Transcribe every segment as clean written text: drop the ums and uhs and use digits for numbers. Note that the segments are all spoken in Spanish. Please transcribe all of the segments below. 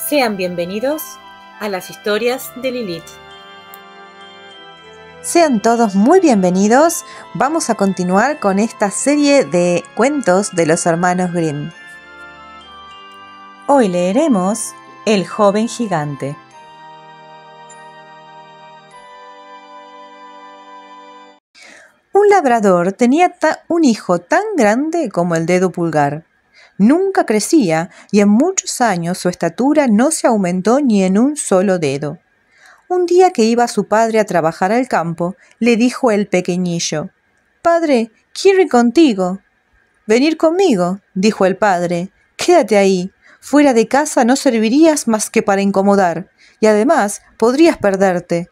Sean bienvenidos a las historias de Lilith. Sean todos muy bienvenidos. Vamos a continuar con esta serie de cuentos de los hermanos Grimm. Hoy leeremos El joven gigante. Un labrador tenía un hijo tan grande como el dedo pulgar. Nunca crecía y en muchos años su estatura no se aumentó ni en un solo dedo. Un día que iba su padre a trabajar al campo, le dijo el pequeñillo: «Padre, quiero ir contigo». «Venir conmigo», dijo el padre. «Quédate ahí. Fuera de casa no servirías más que para incomodar, y además podrías perderte».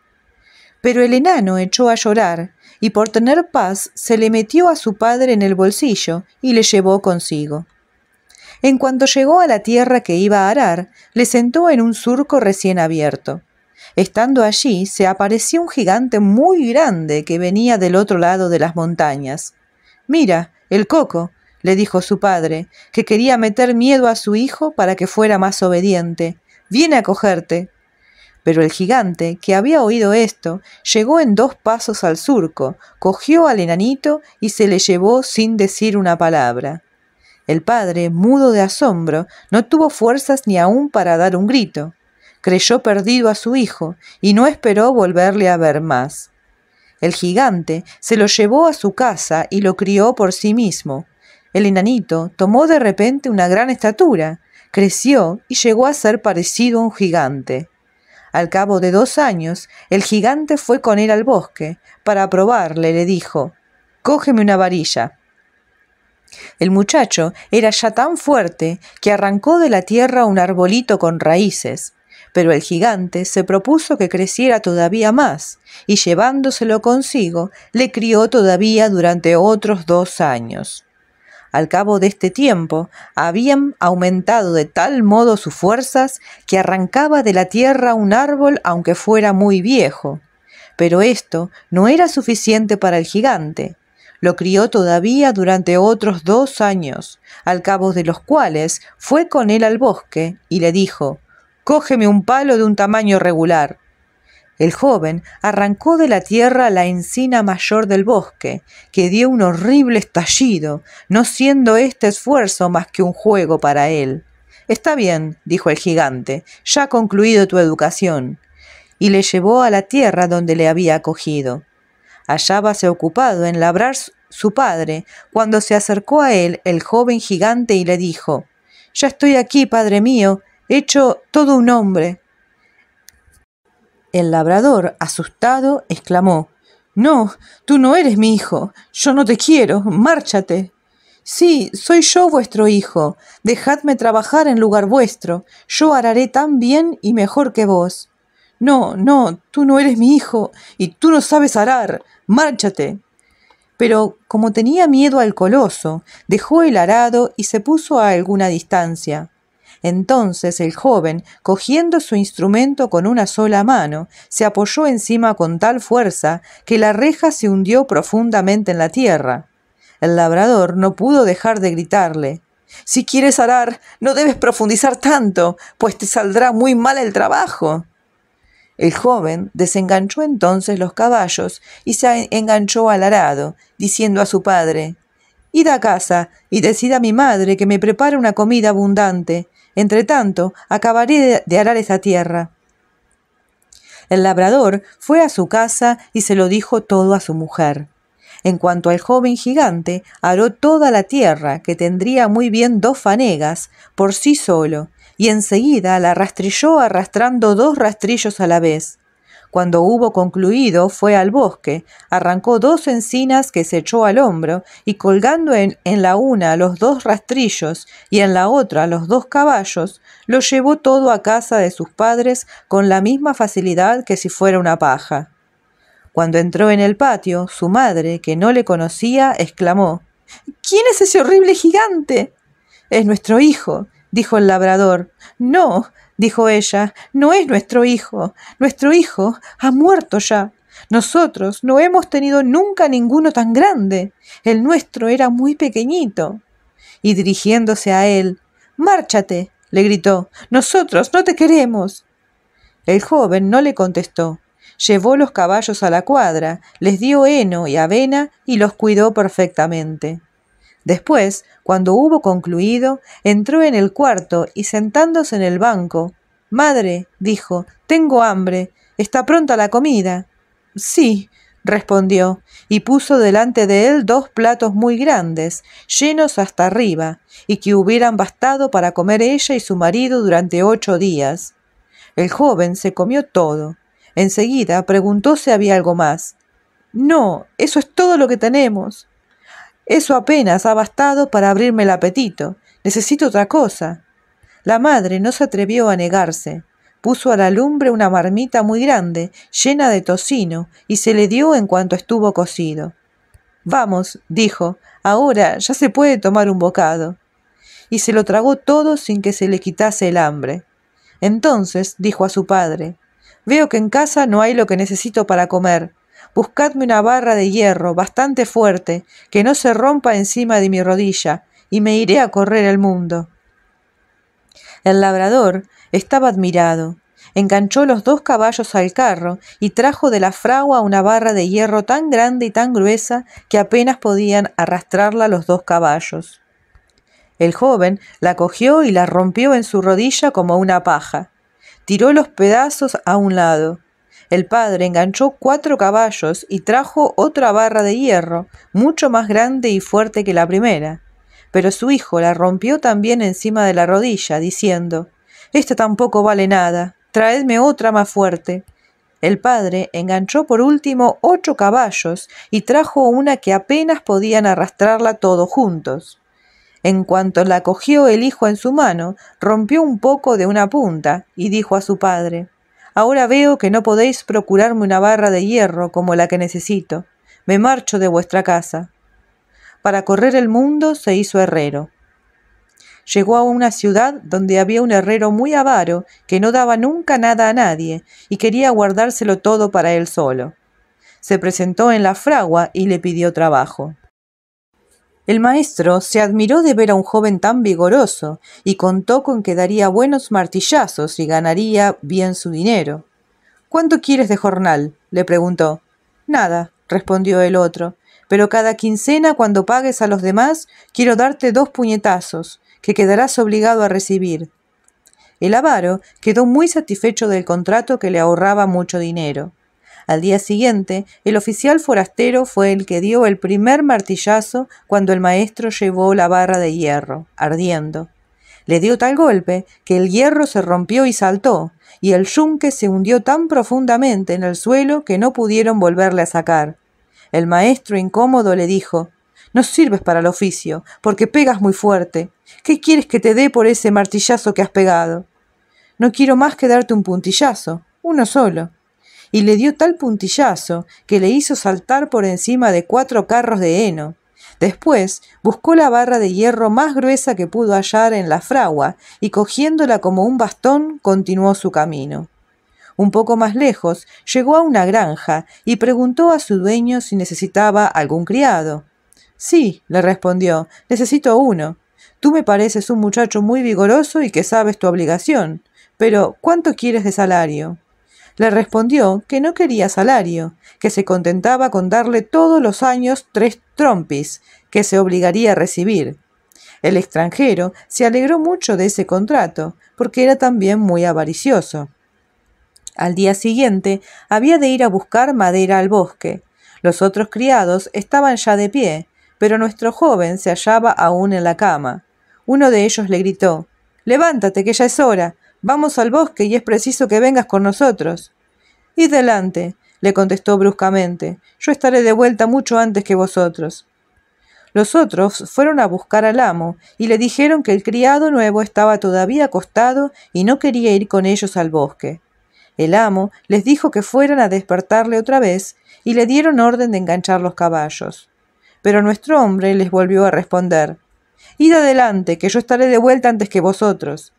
Pero el enano echó a llorar, y por tener paz se le metió a su padre en el bolsillo y le llevó consigo. En cuanto llegó a la tierra que iba a arar, le sentó en un surco recién abierto. Estando allí, se apareció un gigante muy grande que venía del otro lado de las montañas. «Mira, el coco», le dijo su padre, que quería meter miedo a su hijo para que fuera más obediente. «Viene a cogerte». Pero el gigante, que había oído esto, llegó en 2 pasos al surco, cogió al enanito y se le llevó sin decir una palabra. El padre, mudo de asombro, no tuvo fuerzas ni aún para dar un grito. Creyó perdido a su hijo y no esperó volverle a ver más. El gigante se lo llevó a su casa y lo crió por sí mismo. El enanito tomó de repente una gran estatura, creció y llegó a ser parecido a un gigante. Al cabo de 2 años, el gigante fue con él al bosque. Para probarle, le dijo: «Cógeme una varilla». El muchacho era ya tan fuerte que arrancó de la tierra un arbolito con raíces, pero el gigante se propuso que creciera todavía más, y llevándoselo consigo, le crió todavía durante otros 2 años. Al cabo de este tiempo, habían aumentado de tal modo sus fuerzas que arrancaba de la tierra un árbol aunque fuera muy viejo. Pero esto no era suficiente para el gigante. Lo crió todavía durante otros 2 años, al cabo de los cuales fue con él al bosque y le dijo: «Cógeme un palo de un tamaño regular». El joven arrancó de la tierra la encina mayor del bosque, que dio un horrible estallido, no siendo este esfuerzo más que un juego para él. «Está bien», dijo el gigante, «ya ha concluido tu educación», y le llevó a la tierra donde le había acogido. Hallábase ocupado en labrar su padre, cuando se acercó a él el joven gigante y le dijo: «Ya estoy aquí, padre mío, hecho todo un hombre». El labrador, asustado, exclamó: «No, tú no eres mi hijo, yo no te quiero, márchate». «Sí, soy yo vuestro hijo, dejadme trabajar en lugar vuestro, yo araré tan bien y mejor que vos». «No, no, tú no eres mi hijo, y tú no sabes arar, márchate». Pero como tenía miedo al coloso, dejó el arado y se puso a alguna distancia. Entonces el joven, cogiendo su instrumento con una sola mano, se apoyó encima con tal fuerza que la reja se hundió profundamente en la tierra. El labrador no pudo dejar de gritarle: «Si quieres arar, no debes profundizar tanto, pues te saldrá muy mal el trabajo». El joven desenganchó entonces los caballos y se enganchó al arado, diciendo a su padre: «Id a casa y decid a mi madre que me prepare una comida abundante. Entretanto, acabaré de arar esa tierra». El labrador fue a su casa y se lo dijo todo a su mujer. En cuanto al joven gigante, aró toda la tierra, que tendría muy bien 2 fanegas, por sí solo, y enseguida la rastrilló arrastrando 2 rastrillos a la vez. Cuando hubo concluido, fue al bosque, arrancó 2 encinas que se echó al hombro, y colgando en la una los 2 rastrillos y en la otra los 2 caballos, lo llevó todo a casa de sus padres con la misma facilidad que si fuera una paja. Cuando entró en el patio, su madre, que no le conocía, exclamó: «¿Quién es ese horrible gigante?». «Es nuestro hijo», dijo el labrador. «No», dijo ella, «no es nuestro hijo ha muerto ya. Nosotros no hemos tenido nunca ninguno tan grande. El nuestro era muy pequeñito». Y dirigiéndose a él: «Márchate, le gritó. «¡Nosotros no te queremos!». El joven no le contestó. Llevó los caballos a la cuadra, les dio heno y avena y los cuidó perfectamente. Después, cuando hubo concluido, entró en el cuarto y sentándose en el banco, «Madre», dijo, «tengo hambre. ¿Está pronta la comida?». «Sí», respondió, y puso delante de él 2 platos muy grandes, llenos hasta arriba, y que hubieran bastado para comer ella y su marido durante 8 días. El joven se comió todo. Enseguida preguntó si había algo más. «No, eso es todo lo que tenemos». «Eso apenas ha bastado para abrirme el apetito. Necesito otra cosa». La madre no se atrevió a negarse. Puso a la lumbre una marmita muy grande, llena de tocino, y se le dio en cuanto estuvo cocido. «Vamos», dijo, «ahora ya se puede tomar un bocado». Y se lo tragó todo sin que se le quitase el hambre. Entonces dijo a su padre, «Veo que en casa no hay lo que necesito para comer. Buscadme una barra de hierro bastante fuerte, que no se rompa encima de mi rodilla, y me iré a correr el mundo». El labrador estaba admirado. Enganchó los 2 caballos al carro y trajo de la fragua una barra de hierro tan grande y tan gruesa que apenas podían arrastrarla los 2 caballos. El joven la cogió y la rompió en su rodilla como una paja. Tiró los pedazos a un lado. El padre enganchó 4 caballos y trajo otra barra de hierro, mucho más grande y fuerte que la primera. Pero su hijo la rompió también encima de la rodilla, diciendo, «Esta tampoco vale nada, traedme otra más fuerte». El padre enganchó por último 8 caballos y trajo una que apenas podían arrastrarla todos juntos. En cuanto la cogió el hijo en su mano, rompió un poco de una punta y dijo a su padre, «Ahora veo que no podéis procurarme una barra de hierro como la que necesito. Me marcho de vuestra casa». Para correr el mundo se hizo herrero. Llegó a una ciudad donde había un herrero muy avaro que no daba nunca nada a nadie y quería guardárselo todo para él solo. Se presentó en la fragua y le pidió trabajo. El maestro se admiró de ver a un joven tan vigoroso y contó con que daría buenos martillazos y ganaría bien su dinero. «¿Cuánto quieres de jornal?», le preguntó. «Nada», respondió el otro, «pero cada quincena, cuando pagues a los demás, quiero darte 2 puñetazos, que quedarás obligado a recibir». El avaro quedó muy satisfecho del contrato que le ahorraba mucho dinero. Al día siguiente, el oficial forastero fue el que dio el primer martillazo cuando el maestro llevó la barra de hierro, ardiendo. Le dio tal golpe que el hierro se rompió y saltó, y el yunque se hundió tan profundamente en el suelo que no pudieron volverle a sacar. El maestro incómodo le dijo, «No sirves para el oficio, porque pegas muy fuerte. ¿Qué quieres que te dé por ese martillazo que has pegado?». «No quiero más que darte un puntillazo, uno solo». Y le dio tal puntillazo que le hizo saltar por encima de 4 carros de heno. Después buscó la barra de hierro más gruesa que pudo hallar en la fragua y cogiéndola como un bastón continuó su camino. Un poco más lejos llegó a una granja y preguntó a su dueño si necesitaba algún criado. «Sí», le respondió, «necesito uno. Tú me pareces un muchacho muy vigoroso y que sabes tu obligación. Pero, ¿cuánto quieres de salario?». Le respondió que no quería salario, que se contentaba con darle todos los años 3 trompis, que se obligaría a recibir. El extranjero se alegró mucho de ese contrato, porque era también muy avaricioso. Al día siguiente había de ir a buscar madera al bosque. Los otros criados estaban ya de pie, pero nuestro joven se hallaba aún en la cama. Uno de ellos le gritó, «Levántate, que ya es hora. Vamos al bosque y es preciso que vengas con nosotros». «Id delante», le contestó bruscamente, «yo estaré de vuelta mucho antes que vosotros». Los otros fueron a buscar al amo y le dijeron que el criado nuevo estaba todavía acostado y no quería ir con ellos al bosque. El amo les dijo que fueran a despertarle otra vez y le dieron orden de enganchar los caballos. Pero nuestro hombre les volvió a responder, «Id adelante, que yo estaré de vuelta antes que vosotros».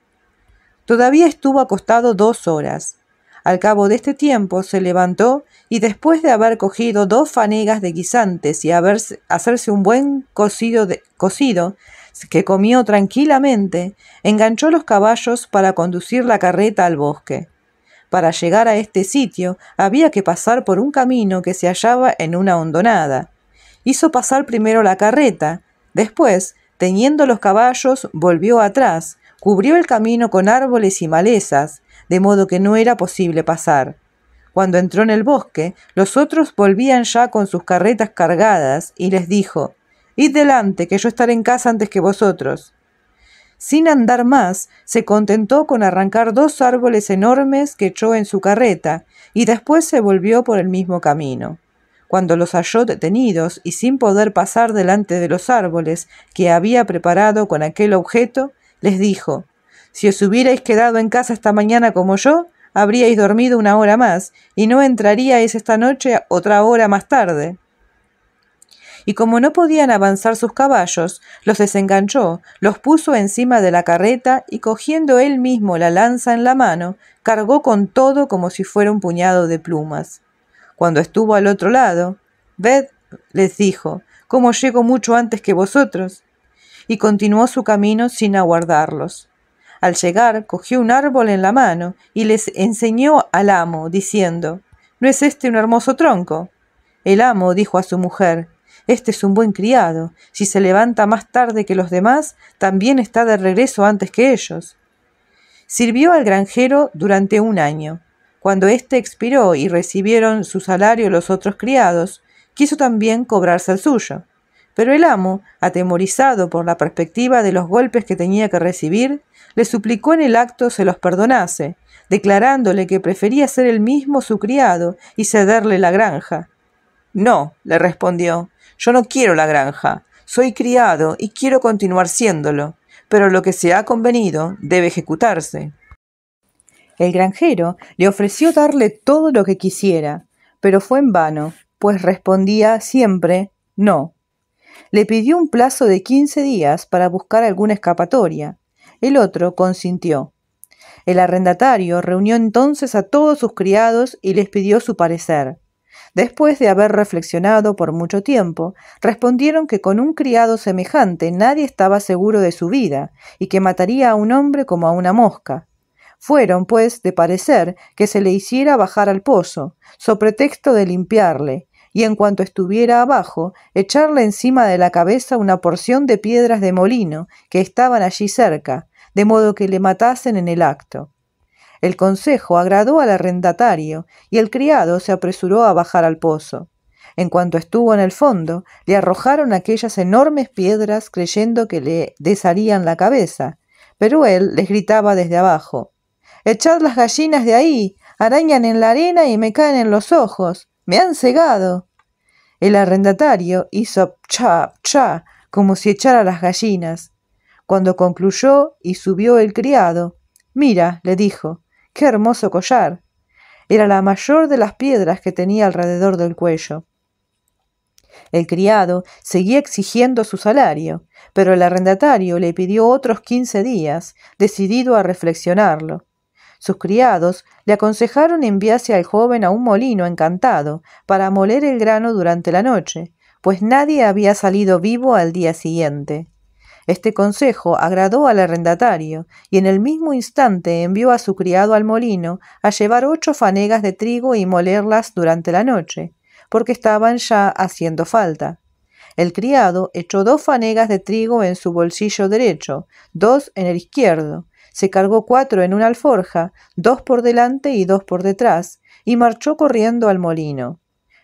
Todavía estuvo acostado 2 horas. Al cabo de este tiempo se levantó y después de haber cogido 2 fanegas de guisantes y hacerse un buen cocido que comió tranquilamente, enganchó los caballos para conducir la carreta al bosque. Para llegar a este sitio había que pasar por un camino que se hallaba en una hondonada. Hizo pasar primero la carreta, después, teniendo los caballos, volvió atrás, cubrió el camino con árboles y malezas, de modo que no era posible pasar. Cuando entró en el bosque, los otros volvían ya con sus carretas cargadas, y les dijo: «Id delante, que yo estaré en casa antes que vosotros». Sin andar más, se contentó con arrancar 2 árboles enormes que echó en su carreta, y después se volvió por el mismo camino. Cuando los halló detenidos y sin poder pasar delante de los árboles que había preparado con aquel objeto, les dijo: «Si os hubierais quedado en casa esta mañana como yo, habríais dormido 1 hora más, y no entraríais esta noche otra hora más tarde». Y como no podían avanzar sus caballos, los desenganchó, los puso encima de la carreta y cogiendo él mismo la lanza en la mano, cargó con todo como si fuera un puñado de plumas. Cuando estuvo al otro lado: «Ved», les dijo, «cómo llego mucho antes que vosotros». Y continuó su camino sin aguardarlos. Al llegar, cogió un árbol en la mano y les enseñó al amo, diciendo: «¿No es este un hermoso tronco?». El amo dijo a su mujer: «Este es un buen criado. Si se levanta más tarde que los demás, también está de regreso antes que ellos». Sirvió al granjero durante 1 año. Cuando éste expiró y recibieron su salario los otros criados, quiso también cobrarse el suyo. Pero el amo, atemorizado por la perspectiva de los golpes que tenía que recibir, le suplicó en el acto se los perdonase, declarándole que prefería ser él mismo su criado y cederle la granja. «No», le respondió, «yo no quiero la granja. Soy criado y quiero continuar siéndolo, pero lo que se ha convenido debe ejecutarse». El granjero le ofreció darle todo lo que quisiera, pero fue en vano, pues respondía siempre no. Le pidió un plazo de 15 días para buscar alguna escapatoria. El otro consintió. El arrendatario reunió entonces a todos sus criados y les pidió su parecer. Después de haber reflexionado por mucho tiempo, respondieron que con un criado semejante nadie estaba seguro de su vida y que mataría a un hombre como a una mosca. Fueron, pues, de parecer que se le hiciera bajar al pozo, so pretexto de limpiarle, y en cuanto estuviera abajo, echarle encima de la cabeza una porción de piedras de molino que estaban allí cerca, de modo que le matasen en el acto. El consejo agradó al arrendatario, y el criado se apresuró a bajar al pozo. En cuanto estuvo en el fondo, le arrojaron aquellas enormes piedras creyendo que le desharían la cabeza, pero él les gritaba desde abajo: «Echad las gallinas de ahí, arañan en la arena y me caen en los ojos, me han cegado». El arrendatario hizo pcha, pcha, como si echara las gallinas. Cuando concluyó y subió el criado: «Mira», le dijo, «qué hermoso collar». Era la mayor de las piedras que tenía alrededor del cuello. El criado seguía exigiendo su salario, pero el arrendatario le pidió otros 15 días, decidido a reflexionarlo. Sus criados le aconsejaron enviase al joven a un molino encantado para moler el grano durante la noche, pues nadie había salido vivo al día siguiente. Este consejo agradó al arrendatario, y en el mismo instante envió a su criado al molino a llevar 8 fanegas de trigo y molerlas durante la noche, porque estaban ya haciendo falta. El criado echó 2 fanegas de trigo en su bolsillo derecho, 2 en el izquierdo, se cargó 4 en una alforja, 2 por delante y 2 por detrás, y marchó corriendo al molino.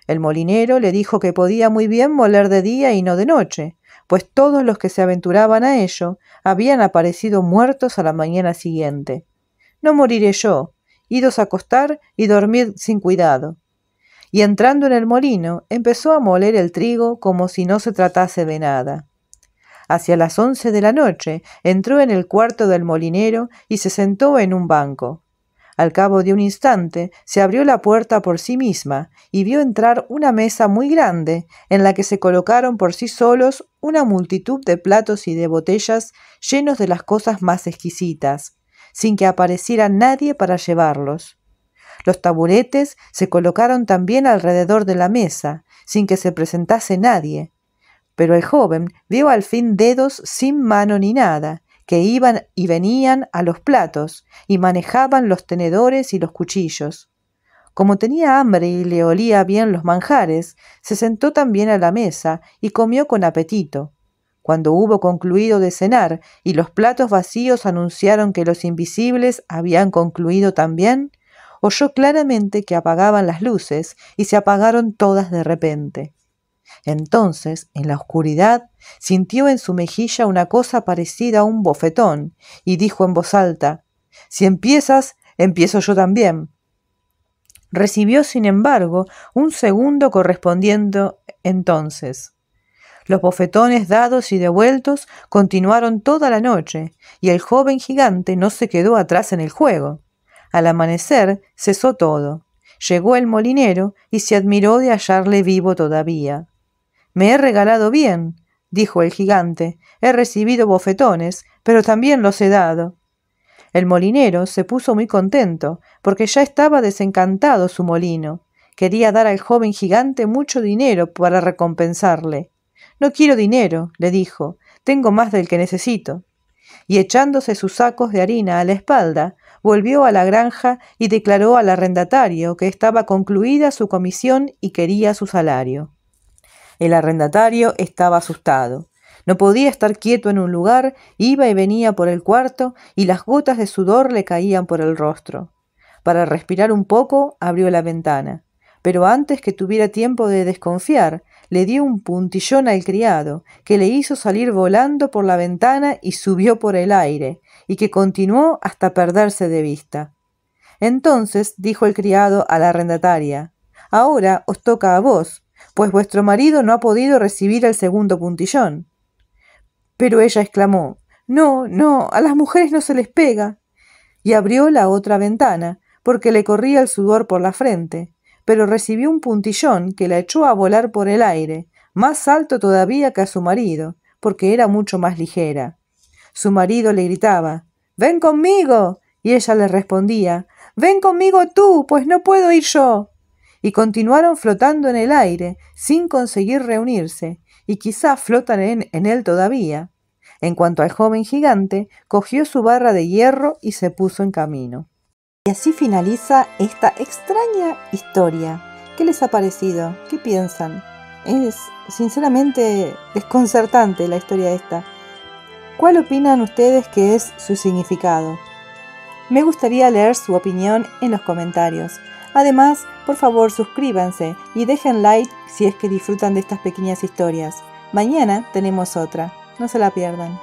El molinero le dijo que podía muy bien moler de día y no de noche, pues todos los que se aventuraban a ello habían aparecido muertos a la mañana siguiente. «No moriré yo, idos a acostar y dormid sin cuidado». Y entrando en el molino, empezó a moler el trigo como si no se tratase de nada. Hacia las 11 de la noche entró en el cuarto del molinero y se sentó en un banco. Al cabo de un instante se abrió la puerta por sí misma y vio entrar una mesa muy grande en la que se colocaron por sí solos una multitud de platos y de botellas llenos de las cosas más exquisitas, sin que apareciera nadie para llevarlos. Los taburetes se colocaron también alrededor de la mesa, sin que se presentase nadie. Pero el joven vio al fin dedos sin mano ni nada, que iban y venían a los platos y manejaban los tenedores y los cuchillos. Como tenía hambre y le olía bien los manjares, se sentó también a la mesa y comió con apetito. Cuando hubo concluido de cenar y los platos vacíos anunciaron que los invisibles habían concluido también, oyó claramente que apagaban las luces y se apagaron todas de repente. Entonces, en la oscuridad, sintió en su mejilla una cosa parecida a un bofetón y dijo en voz alta: «Si empiezas, empiezo yo también». Recibió, sin embargo, un segundo correspondiendo entonces. Los bofetones dados y devueltos continuaron toda la noche, y el joven gigante no se quedó atrás en el juego. Al amanecer cesó todo. Llegó el molinero y se admiró de hallarle vivo todavía. «Me he regalado bien», dijo el gigante. «He recibido bofetones, pero también los he dado». El molinero se puso muy contento, porque ya estaba desencantado su molino. Quería dar al joven gigante mucho dinero para recompensarle. «No quiero dinero», le dijo, «tengo más del que necesito». Y echándose sus sacos de harina a la espalda, volvió a la granja y declaró al arrendatario que estaba concluida su comisión y quería su salario. El arrendatario estaba asustado. No podía estar quieto en un lugar, iba y venía por el cuarto y las gotas de sudor le caían por el rostro. Para respirar un poco, abrió la ventana. Pero antes que tuviera tiempo de desconfiar, le dio un puntillón al criado, que le hizo salir volando por la ventana y subió por el aire, y que continuó hasta perderse de vista. Entonces dijo el criado a la arrendataria: «Ahora os toca a vos, pues vuestro marido no ha podido recibir el segundo puntillón». Pero ella exclamó: «No, no, a las mujeres no se les pega». Y abrió la otra ventana, porque le corría el sudor por la frente, pero recibió un puntillón que la echó a volar por el aire, más alto todavía que a su marido, porque era mucho más ligera. Su marido le gritaba: «¡Ven conmigo!», y ella le respondía: «¡Ven conmigo tú, pues no puedo ir yo!». Y continuaron flotando en el aire, sin conseguir reunirse, y quizá flotan en él todavía. En cuanto al joven gigante, cogió su barra de hierro y se puso en camino. Y así finaliza esta extraña historia. ¿Qué les ha parecido? ¿Qué piensan? Es sinceramente desconcertante la historia esta. ¿Cuál opinan ustedes que es su significado? Me gustaría leer su opinión en los comentarios. Además, por favor suscríbanse y dejen like si es que disfrutan de estas pequeñas historias. Mañana tenemos otra. No se la pierdan.